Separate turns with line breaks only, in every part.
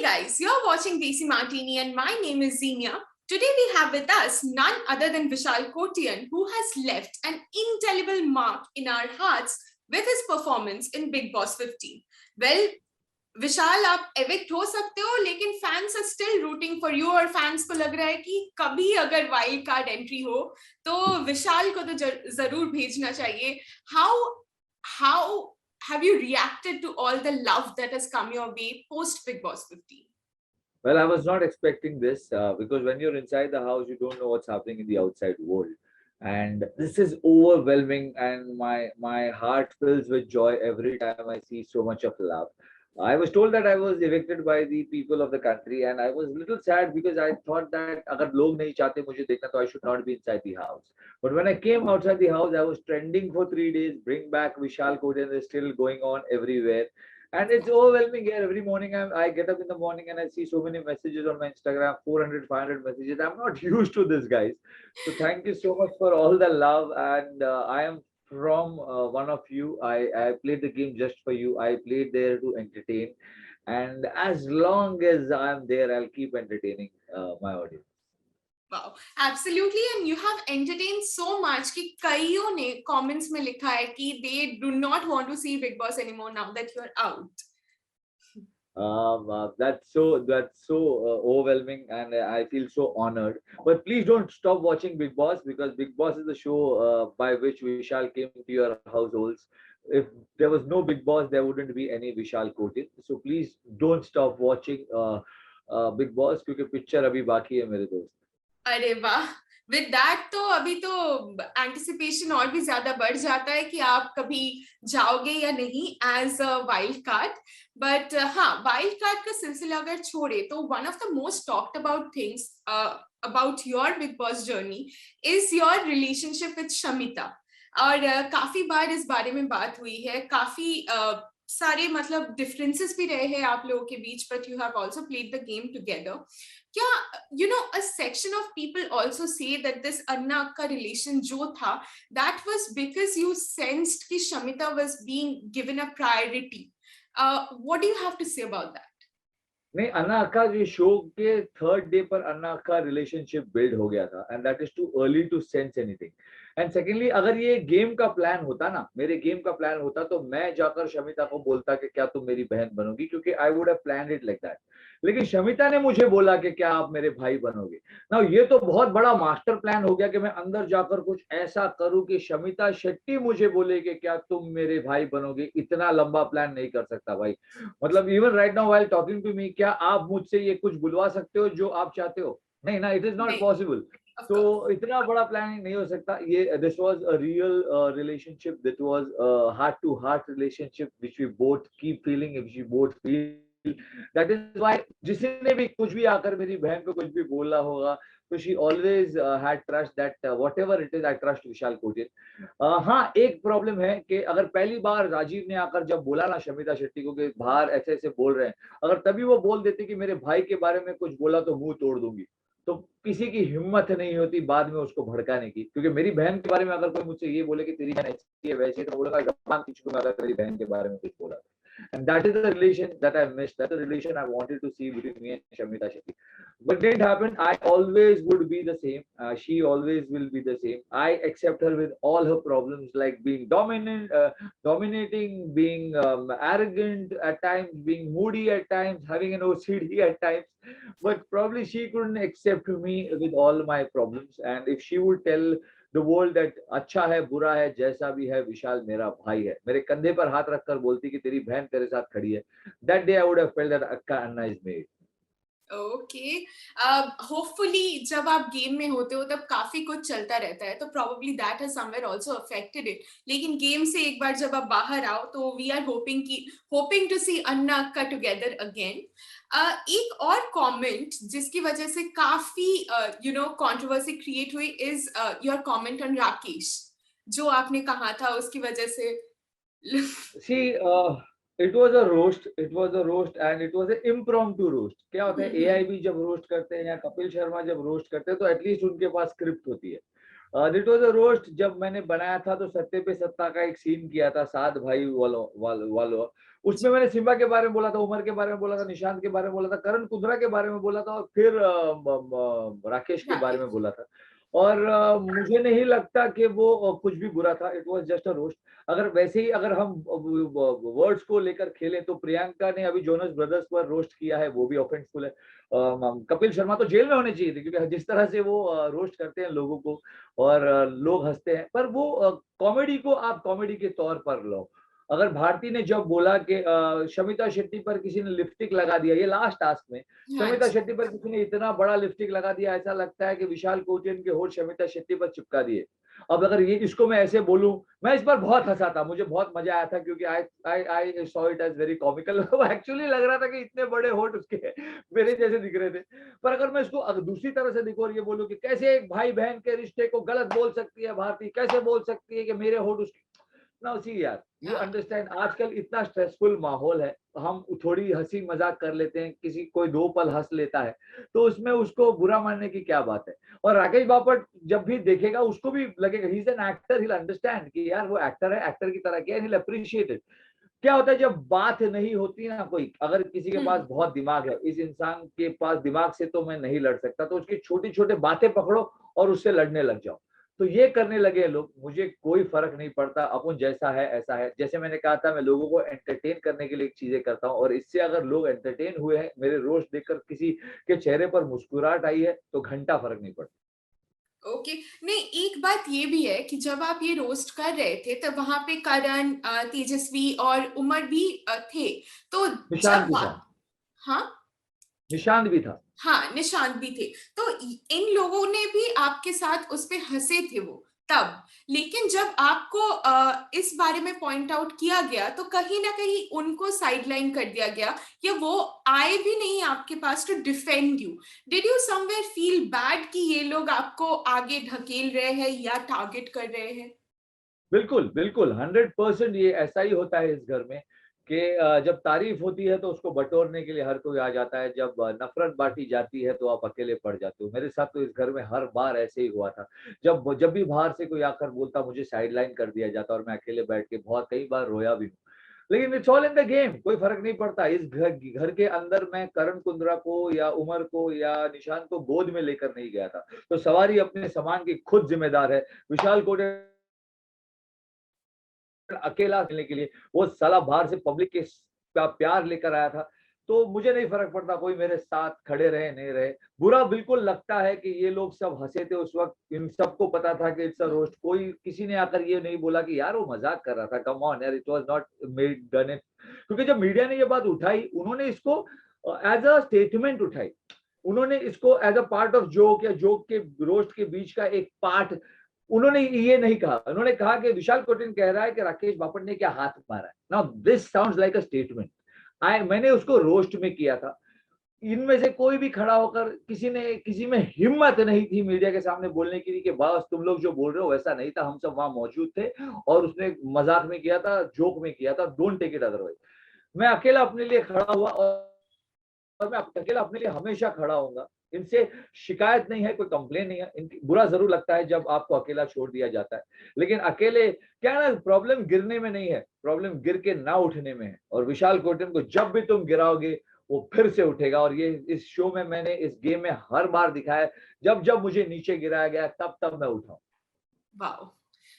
guys, you're watching Desi Martini and my name is Xenia. Today we have with us none other than Vishal Kotian, who has left an indelible mark in our hearts with his performance in Bigg Boss 15. Well, विशाल आप evict हो सकते हो लेकिन fans are still rooting for you और fans को लग रहा है कि कभी अगर वाइल्ड कार्ड एंट्री हो तो विशाल को तो जरूर भेजना चाहिए. How have you reacted to all the love that has come your way post Bigg Boss 15?
Well, I was not expecting this because when you're inside the house, you don't know what's happening in the outside world. And this is overwhelming, and my heart fills with joy every time I see so much of love. I was told that I was evicted by the people of the country, and I was a little sad because I thought that अगर लोग नहीं चाहते मुझे देखना तो I should not be inside the house. But when I came outside the house, I was trending for 3 days. Bring back Vishal Kotian is still going on everywhere. And it's overwhelming here. Every morning I get up in the morning and I see so many messages on my Instagram, 400, 500 messages. I'm not used to this, guys. So thank you so much for all the love. And I am from one of you. I played the game just for you. I played there to entertain. And as long as I'm there, I'll keep entertaining my audience.
Wow, absolutely. And you have entertained so much कि कईयों ने comments में लिखा है कि they do not want to see Bigg Boss anymore now that you're out.
That's so overwhelming, and I feel so honored. But please don't stop watching Bigg Boss, because Bigg Boss is the show by which Vishal came to your households. If there was no Bigg Boss, there wouldn't be any Vishal Kotian. So please don't stop watching Bigg Boss, क्योंकि picture अभी बाकी है मेरे दोस्त.
अरे वाह, with that तो अभी तो एंटिसिपेशन और भी ज्यादा बढ़ जाता है कि आप कभी जाओगे या नहीं as a wild card. But हाँ, वाइल्ड कार्ड का सिलसिला अगर छोड़े तो one of the most talked about things about your Bigg Boss journey is your relationship with Shamita. और काफी बार इस बारे में बात हुई है, काफी सारे मतलब डिफरेंसेस भी रहे हैं आप लोगों के बीच, but you have also played the game together. क्या a section of people also say that this Anna का relation जो था, that was because you sensed कि Shamita was being given a priority. What do you have to say about that?
नहीं, अन्ना का जो show के third day पर अन्ना का रिलेशनशिप बिल्ड हो गया था, and that is too early to sense anything. And secondly, अगर ये गेम का प्लान होता ना, मेरे गेम का प्लान होता, तो मैं जाकर शमिता को बोलता कि क्या तुम मेरी बहन बनोगी, क्योंकि I would have planned it like that. लेकिन शमिता ने मुझे बोला कि क्या आप मेरे भाई बनोगे. ना, ये तो बहुत बड़ा मास्टर प्लान हो गया कि मैं अंदर जाकर कुछ ऐसा करूं कि शमिता शेट्टी मुझे बोले कि क्या तुम मेरे भाई बनोगे. इतना लंबा प्लान नहीं कर सकता भाई. मतलब even right now while talking to me, क्या आप मुझसे ये कुछ बुलवा सकते हो जो आप चाहते हो? नहीं ना, इट इज नॉट पॉसिबल. तो इतना बड़ा प्लानिंग नहीं हो सकता. ये this was a real relationship, that was heart to heart relationship which we both keep feeling, which we both feel. That is why जिसने भी कुछ भी आकर मेरी बहन को कुछ भी बोला होगा, तो she always had trust that whatever it is, I trust Vishal Kotian. हाँ, एक प्रॉब्लम है कि अगर पहली बार राजीव ने आकर जब बोला ना शमिता शेट्टी को कि बाहर ऐसे ऐसे बोल रहे हैं, अगर तभी वो बोल देते कि मेरे भाई के बारे में कुछ बोला तो मुंह तोड़ दूंगी, तो किसी की हिम्मत नहीं होती बाद में उसको भड़काने की. क्योंकि मेरी बहन के बारे में अगर कोई मुझसे ये बोले कि तेरी बहन ऐसी है वैसी है, तो बोलेगा जबान खींच दूंगा अगर मेरी बहन के बारे में कुछ बोला. And that is the relation that I missed. That's the relation I wanted to see between me and Shamita Shetty. But it didn't happen. I always would be the same. She always will be the same. I accept her with all her problems, like being dominant, dominating, being arrogant at times, being moody at times, having an OCD at times. But probably she couldn't accept me with all my problems. And if she would tell the world that अच्छा है बुरा है जैसा भी है, विशाल मेरा भाई है, मेरे कंधे पर हाथ रखकर बोलती कि तेरी बहन तेरे साथ खड़ी है, that day I would have felt that Akka Anna is made.
Okay, hopefully जब आप गेम में होते हो तब काफी कुछ चलता रहता है, तो probably that has somewhere also affected it. लेकिन गेम से एक बार जब आप बाहर आओ तो वी आर होपिंग टू सी अन्ना अक्का टुगेदर अगेन. एक और कमेंट जिसकी वजह से काफी कंट्रोवर्सी क्रिएट हुई is your comment on Rakesh, जो आपने कहा था उसकी वजह से.
See, it was a roast, and it was an impromptu roast. क्या होता है, AIB जब रोस्ट करते हैं या कपिल शर्मा जब रोस्ट करते हैं तो एटलीस्ट उनके पास स्क्रिप्ट होती है. इट वाज अ रोस्ट जब मैंने बनाया था तो सत्ते पे सत्ता का एक सीन किया था, सात भाई वालो। उसमें मैंने सिम्बा के बारे में बोला था, उमर के बारे में बोला था, निशांत के बारे में बोला था, करण कुंद्रा के बारे में बोला था, और फिर राकेश के बारे में
राकेश।
बोला था। और मुझे नहीं लगता कि वो कुछ भी बुरा था, it was just a roast. अगर वैसे ही अगर हम वर्ड्स को लेकर खेलें तो प्रियंका ने अभी जोनस ब्रदर्स पर रोस्ट किया है, वो भी ऑफेंसफुल है। कपिल शर्मा तो जेल में होने चाहिए थे, क्योंकि जिस तरह से वो रोस्ट करते हैं लोगों को और लोग हंसते हैं, पर वो कॉमेडी को आप कॉमेडी के तौर पर लो। अगर भारती ने जब बोला कि शमिता शेट्टी पर किसी ने लिपस्टिक लगा दिया, ये लास्ट टास्क में
हाँ
शमिता
जी।
शेट्टी पर किसी ने इतना बड़ा लिपस्टिक लगा दिया, ऐसा लगता है कि विशाल कोटियन के होठ शमिता शेट्टी पर चिपका दिए। अब अगर ये इसको मैं ऐसे बोलूं, मैं इस पर बहुत हंसा था, मुझे बहुत मजा आया था, क्योंकि I I I saw it as very comical. Actually लग रहा था कि इतने बड़े होठ उसके मेरे जैसे दिख रहे थे। पर अगर मैं इसको अगर दूसरी तरह से देखूं और ये बोलूं कि कैसे एक भाई बहन के रिश्ते को गलत बोल सकती है भारती, कैसे बोल सकती है कि मेरे होठ उसके। नाउ सी यार, यू
हाँ।
अंडरस्टैंड, आजकल इतना स्ट्रेसफुल माहौल है, हम थोड़ी हंसी मजाक कर लेते हैं, किसी कोई दो पल हंस लेता है, तो उसमें उसको बुरा मानने की क्या बात है। और राकेश बापट जब भी देखेगा उसको भी लगेगा he is an actor, he understand कि यार वो एक्टर है, एक्टर की तरह किया, ही अप्रिशिएट इट। क्या होता है जब बात नहीं होती ना, कोई अगर किसी के पास बहुत दिमाग है, इस इंसान के पास दिमाग से तो मैं नहीं लड़ सकता, तो उसकी छोटी छोटी बातें पकड़ो और उससे लड़ने लग जाओ। तो ये करने लगे लोग, मुझे कोई फर्क नहीं पड़ता, अपन जैसा है ऐसा है। जैसे मैंने कहा था, मैं लोगों को एंटरटेन करने के लिए चीजें करता हूँ, और इससे अगर लोग एंटरटेन हुए हैं, मेरे रोस्ट देखकर किसी के चेहरे पर मुस्कुराहट आई है, तो घंटा फर्क नहीं पड़ता।
ओके। नहीं, एक बात ये भी है कि जब आप ये रोस्ट कर रहे थे तब वहां पे करण, तेजस्वी और उमर भी थे। तो
निशांत
जब
भी था।
बात, हाँ,
निशांत भी था।
हाँ, निशांत भी थे। तो इन लोगों ने भी आपके साथ उस पे हंसे थे वो तब। लेकिन जब आपको इस बारे में पॉइंट आउट किया गया तो कहीं ना कहीं उनको साइडलाइन कर दिया गया, या वो आए भी नहीं आपके पास to defend you. Did you somewhere feel bad कि ये लोग आपको आगे ढकेल रहे हैं या टारगेट कर रहे हैं?
बिल्कुल बिल्कुल 100% ये ऐसा ही होता है इस घर में कि जब तारीफ होती है तो उसको बटोरने के लिए हर कोई आ जाता है, जब नफरत बांटी जाती है तो आप अकेले पड़ जाते हो। मेरे साथ तो इस घर में हर बार ऐसे ही हुआ था। जब जब भी बाहर से कोई आकर बोलता, मुझे साइडलाइन कर दिया जाता, और मैं अकेले बैठ के बहुत कई बार रोया भी हूँ। लेकिन it's all in the game, कोई फर्क नहीं पड़ता। इस घर के अंदर मैं करण कुंद्रा को या उमर को या निशान को गोद में लेकर नहीं गया था, तो सवारी अपने सामान की खुद जिम्मेदार है। विशाल कोटे अकेला खेलने के लिए वो साला बाहर से पब्लिक के प्यार लेकर आया था। तो मुझे नहीं फर्क पड़ता कोई मेरे साथ खड़े रहे नहीं रहे। बुरा बिल्कुल लगता है कि ये लोग सब हंसे थे उस वक्त, इन सबको पता था कि इट्स अ रोस्ट। कोई किसी ने आकर ये नहीं बोला कि यार वो मजाक कर रहा था, कम ऑन यार, it was not made done it. क्योंकि जब मीडिया ने ये बात उठाई, उन्होंने इसको एज अ स्टेटमेंट उठाई, उन्होंने इसको as a part of joke या जोक के रोस्ट के बीच का एक पार्ट। उन्होंने ये नहीं कहा, उन्होंने कहा कि विशाल कोटिन कह रहा है कि राकेश बापट ने क्या हाथ मारा है। Now this sounds like a statement. मैंने उसको रोस्ट में किया था। इनमें से कोई भी खड़ा होकर किसी में हिम्मत नहीं थी मीडिया के सामने बोलने की कि बस तुम लोग जो बोल रहे हो वैसा नहीं था, हम सब वहां मौजूद थे और उसने मजाक में किया था, जोक में किया था, डोंट टेक इट अदरवाइज। मैं अकेला अपने लिए खड़ा हुआ, और मैं अकेला अपने लिए हमेशा खड़ा होऊंगा। इनसे शिकायत नहीं है, कोई कंप्लेन नहीं है। इनकी बुरा जरूर लगता है जब आपको अकेला छोड़ दिया जाता है, लेकिन अकेले क्या है ना, प्रॉब्लम गिरने में नहीं है, प्रॉब्लम गिर के ना उठने में है। और विशाल कोटन को जब भी तुम गिराओगे वो फिर से उठेगा। और ये इस शो में मैंने इस गेम में हर बार दिखाया, जब जब मुझे नीचे गिराया गया तब तब मैं उठा।
Wow,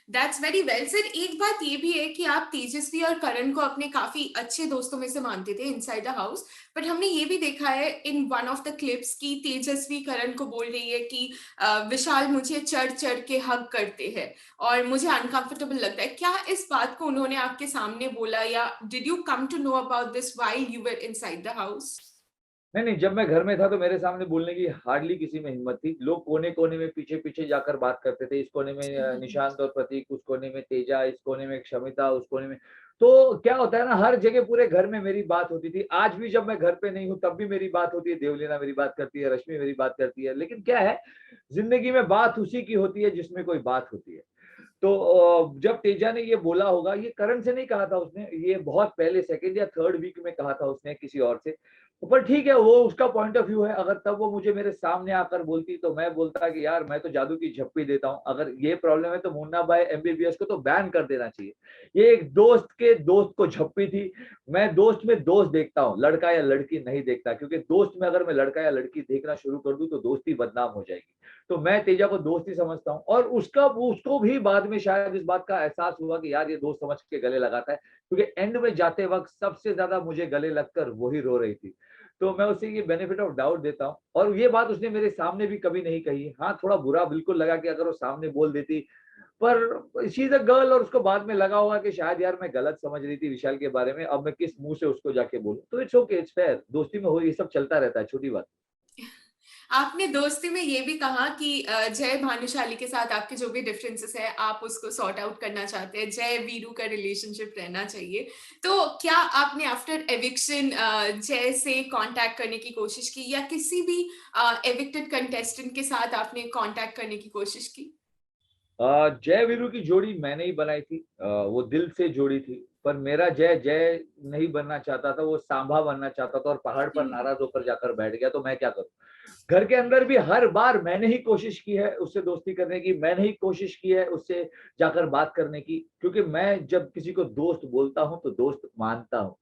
that's very well sir. एक बात ये भी है कि आप तेजस्वी और करण को अपने काफी अच्छे दोस्तों में से मानते थे इनसाइड द हाउस, बट हमने ये भी देखा है in one of the clips की तेजस्वी करण को बोल रही है कि विशाल मुझे चढ़ चढ़ के हग करते हैं और मुझे अनकंफर्टेबल लगता है। क्या इस बात को उन्होंने आपके सामने बोला, या did you come to know about this while you were inside the house?
नहीं नहीं, जब मैं घर में था तो मेरे सामने बोलने की हार्डली किसी में हिम्मत थी। लोग कोने कोने में पीछे पीछे जाकर बात करते थे, इस कोने में निशांत और प्रतीक, उस कोने में तेजा, इस कोने में क्षमिता, उस कोने में। तो क्या होता है ना, हर जगह पूरे घर में मेरी बात होती थी। आज भी जब मैं घर पे नहीं हूँ तब भी मेरी बात होती है, देवलीना मेरी बात करती है, रश्मि मेरी बात करती है। लेकिन क्या है, जिंदगी में बात उसी की होती है जिसमें कोई बात होती है। तो जब तेजा ने ये बोला होगा, ये करण से नहीं कहा था उसने, ये बहुत पहले सेकंड या थर्ड वीक में कहा था उसने किसी और से। पर ठीक है, वो उसका पॉइंट ऑफ व्यू है। अगर तब वो मुझे मेरे सामने आकर बोलती तो मैं बोलता कि यार मैं तो जादू की झप्पी देता हूँ, अगर ये प्रॉब्लम है तो मुन्ना भाई एमबीबीएस को तो बैन कर देना चाहिए। ये एक दोस्त के दोस्त को झप्पी थी। मैं दोस्त में दोस्त देखता हूँ, लड़का या लड़की नहीं देखता, क्योंकि दोस्त में अगर मैं लड़का या लड़की देखना शुरू कर दूं तो दोस्ती बदनाम हो जाएगी। तो मैं तेजा को दोस्त ही समझता हूँ, और उसको भी बाद में शायद इस बात का एहसास हुआ कि यार ये दोस्त समझ के गले लगाता है, क्योंकि एंड में जाते वक्त सबसे ज्यादा मुझे गले लगकर वही रो रही थी। तो मैं उसे ये बेनिफिट ऑफ डाउट देता हूँ, और ये बात उसने मेरे सामने भी कभी नहीं कही। हाँ, थोड़ा बुरा बिल्कुल लगा कि अगर वो सामने बोल देती, पर शी इज अ गर्ल, और उसको बाद में लगा होगा कि शायद यार मैं गलत समझ रही थी विशाल के बारे में, अब मैं किस मुंह से उसको जाके बोलूं। तो इट्स ओके, इट्स फेयर, दोस्ती में हो ये सब चलता रहता है, छोटी बात।
आपने दोस्ती में ये भी कहा कि जय भानुशाली के साथ आपके जो भी डिफरेंसेस है आप उसको सॉर्ट आउट करना चाहते हैं, जय वीरू का रिलेशनशिप रहना चाहिए। तो क्या आपने आफ्टर एविक्शन जय से कांटेक्ट करने की कोशिश की, या किसी भी एविक्टेड कंटेस्टेंट के साथ आपने कांटेक्ट करने की कोशिश की?
जय वीरू की जोड़ी मैंने ही बनाई थी, वो दिल से जोड़ी थी। पर मेरा जय जय नहीं बनना चाहता था, वो सांभा बनना चाहता था, और पहाड़ पर नाराज होकर जाकर बैठ गया। तो मैं क्या करूं? घर के अंदर भी हर बार मैंने ही कोशिश की है उससे दोस्ती करने की, मैंने ही कोशिश की है उससे जाकर बात करने की, क्योंकि मैं जब किसी को दोस्त बोलता हूं तो दोस्त मानता हूं।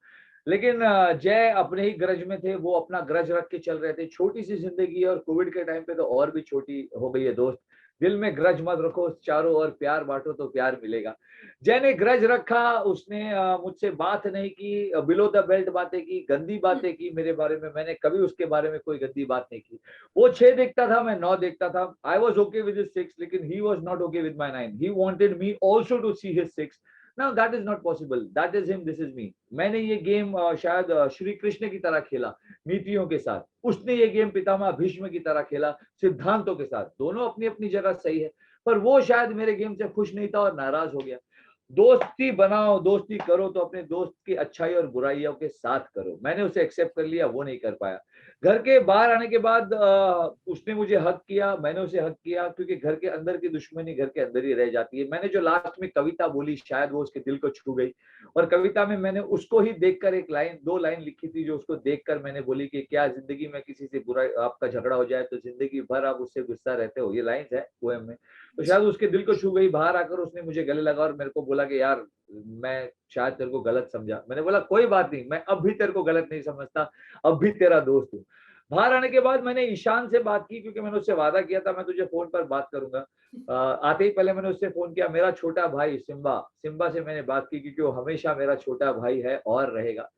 लेकिन जय अपने ही ग्रज में थे, वो अपना ग्रज रख के चल रहे थे। छोटी सी जिंदगी है, और कोविड के टाइम पे तो और भी छोटी हो गई है दोस्त। दिल में ग्रज मत रखो, चारों ओर प्यार बांटो तो प्यार मिलेगा। जय ने ग्रज रखा, उसने मुझसे बात नहीं की, बिलो द बेल्ट बातें की, गंदी बातें की मेरे बारे में। मैंने कभी उसके बारे में कोई गंदी बात नहीं की। वो 6 देखता था, मैं 9 देखता था। I was okay with his 6, लेकिन he was not okay with my 9। He wanted me also to see his 6। Now that is not possible. That is him, this is me. मैंने ये गेम शायद श्री कृष्ण की तरह खेला नीतियों के साथ, उसने ये गेम पितामह भीष्म की तरह खेला सिद्धांतों के साथ। दोनों अपनी अपनी जगह सही है, पर वो शायद मेरे गेम से खुश नहीं था और नाराज हो गया। दोस्ती बनाओ, दोस्ती करो तो अपने दोस्त की अच्छाई और बुराइयों के साथ करो। मैंने उसे एक्सेप्ट कर लिया, वो नहीं कर पाया। घर के बाहर आने के बाद उसने मुझे हक किया, मैंने उसे हक किया, क्योंकि घर के अंदर की दुश्मनी घर के अंदर ही रह जाती है। मैंने जो लास्ट में कविता बोली, शायद वो उसके दिल को छू गई, और कविता में मैंने उसको ही देखकर एक लाइन, 2 लाइन लिखी थी, जो उसको देखकर मैंने बोली कि क्या जिंदगी में किसी से बुरा आपका झगड़ा हो जाए तो जिंदगी भर आप उससे गुस्सा रहते हो। ये लाइन है पोएम में। तो शायद उसके दिल को छू गई। बाहर आकर उसने मुझे गले लगा और मेरे को बोला कि यार मैं शायद तेरे को गलत समझा। मैंने बोला कोई बात नहीं, मैं अब भी तेरे को गलत नहीं समझता, अब भी तेरा दोस्त हूँ। बाहर आने के बाद मैंने ईशान से बात की, क्योंकि मैंने उससे वादा किया था मैं तुझे फोन पर बात करूंगा। आते ही पहले मैंने उससे फोन किया। मेरा छोटा भाई सिम्बा, सिम्बा से मैंने बात की, क्योंकि वो हमेशा मेरा छोटा भाई है और रहेगा।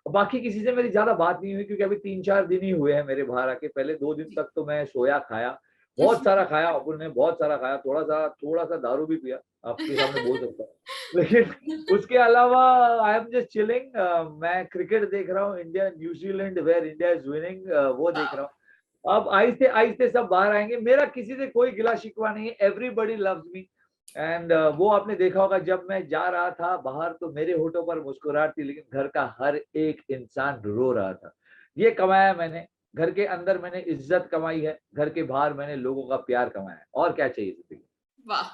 बाकी किसी से मेरी ज्यादा बात नहीं हुई, क्योंकि अभी 3-4 दिन ही हुए हैं मेरे बाहर आके। पहले 2 दिन तक तो मैं सोया खाया, बहुत सारा खाया, अपुल ने बहुत सारा खाया, थोड़ा सा दारू भी पिया, आपके सामने बोल सकता हूँ। लेकिन उसके अलावा आई एम जस्ट चिलिंग। मैं क्रिकेट देख रहा हूँ, India New Zealand where India is winning, वो देख रहा हूँ। अब आहिस्ते आहिस्ते सब बाहर आएंगे। मेरा किसी से कोई गिला शिकवा नहीं है, एवरीबडी लव्स मी। एंड वो आपने देखा होगा, जब मैं जा रहा था बाहर तो मेरे होठों पर मुस्कुराहट थी, लेकिन घर का हर एक इंसान रो रहा था। ये कमाया मैंने, घर के अंदर मैंने इज्जत कमाई है, घर के बाहर मैंने लोगों का प्यार कमाया है, और क्या चाहिए जिंदगी।
वाह,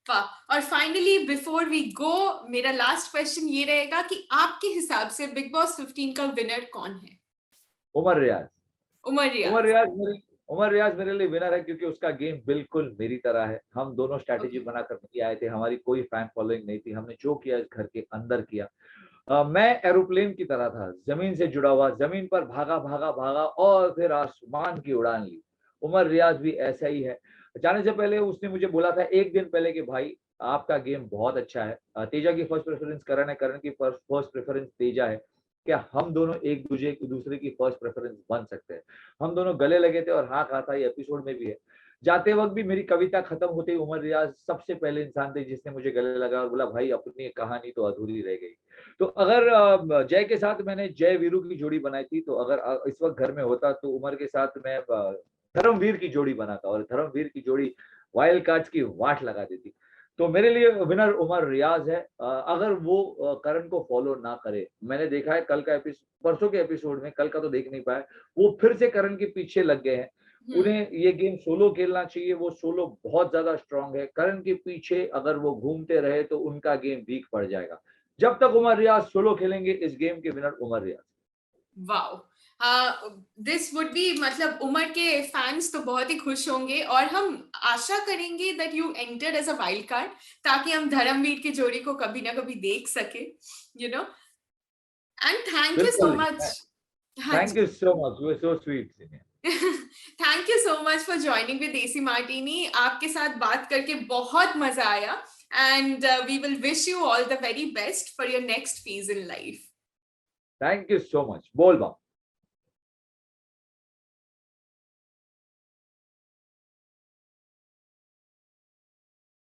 वाह। और फाइनली बिफोर वी गो, मेरा लास्ट क्वेश्चन ये रहेगा कि आपके हिसाब से बिग बॉस 15 का विनर कौन है?
उमर रियाज।
उमर
उमर
रियाज।
रियाज मेरे उमर रियाज मेरे लिए विनर है, क्योंकि उसका गेम बिल्कुल मेरी तरह है। हम दोनों स्ट्रैटेजी
ओके।
बनाकर नहीं आए थे, हमारी कोई फैन फॉलोइंग नहीं थी, हमने जो किया इस घर के अंदर किया। मैं एरोप्लेन की तरह था, जमीन से जुड़ा हुआ, जमीन पर भागा भागा भागा और फिर आसमान की उड़ान ली। उमर रियाज भी ऐसा ही है। जाने से पहले उसने मुझे बोला था 1 दिन पहले कि भाई आपका गेम बहुत अच्छा है। तेजा की फर्स्ट प्रेफरेंस करण है, करण की फर्स्ट प्रेफरेंस तेजा है। क्या हम दोनों एक दूसरे की फर्स्ट प्रेफरेंस बन सकते हैं? हम दोनों गले लगे थे, और हाँ कहा था, ये एपिसोड में भी है। जाते वक्त भी मेरी कविता खत्म होते ही उमर रियाज सबसे पहले इंसान थे जिसने मुझे गले लगा और बोला भाई अपनी कहानी तो अधूरी रह गई। तो अगर जय के साथ मैंने जय वीरू की जोड़ी बनाई थी, तो अगर इस वक्त घर में होता तो उमर के साथ मैं धर्मवीर की जोड़ी बनाता, और धर्मवीर की जोड़ी वाइल्ड कार्ड्स की वाट लगा देती। तो मेरे लिए विनर उमर रियाज है। अगर वो करण को फॉलो ना करे, मैंने देखा है कल का एपिसोड, परसों के एपिसोड में, कल का तो देख नहीं पाया, वो फिर से करण के पीछे लग गए हैं। उन्हें ये गेम सोलो खेलना चाहिए, वो सोलो बहुत ज्यादा स्ट्रांग है। करण के पीछे अगर वो घूमते रहे तो उनका गेम वीक पड़ जाएगा। जब तक उमर रियाज सोलो खेलेंगे, इस गेम के winner Umar Riaz.
Wow, this would be, मतलब उमर के फैंस तो बहुत ही खुश होंगे और हम आशा करेंगे that you enter as a wild card, ताकि हम धर्मवीर की जोड़ी को कभी ना कभी देख सके, you know. And thank you so
बिल्कुल,
मच। हाँ
थैंक यू
जी।
So much, you are so sweet.
Thank you so much for joining with Desi Martini. आपके साथ बात करके बहुत मजा आया, and we will wish you all the very best for your next phase in life.
Thank you so much, बोल बा।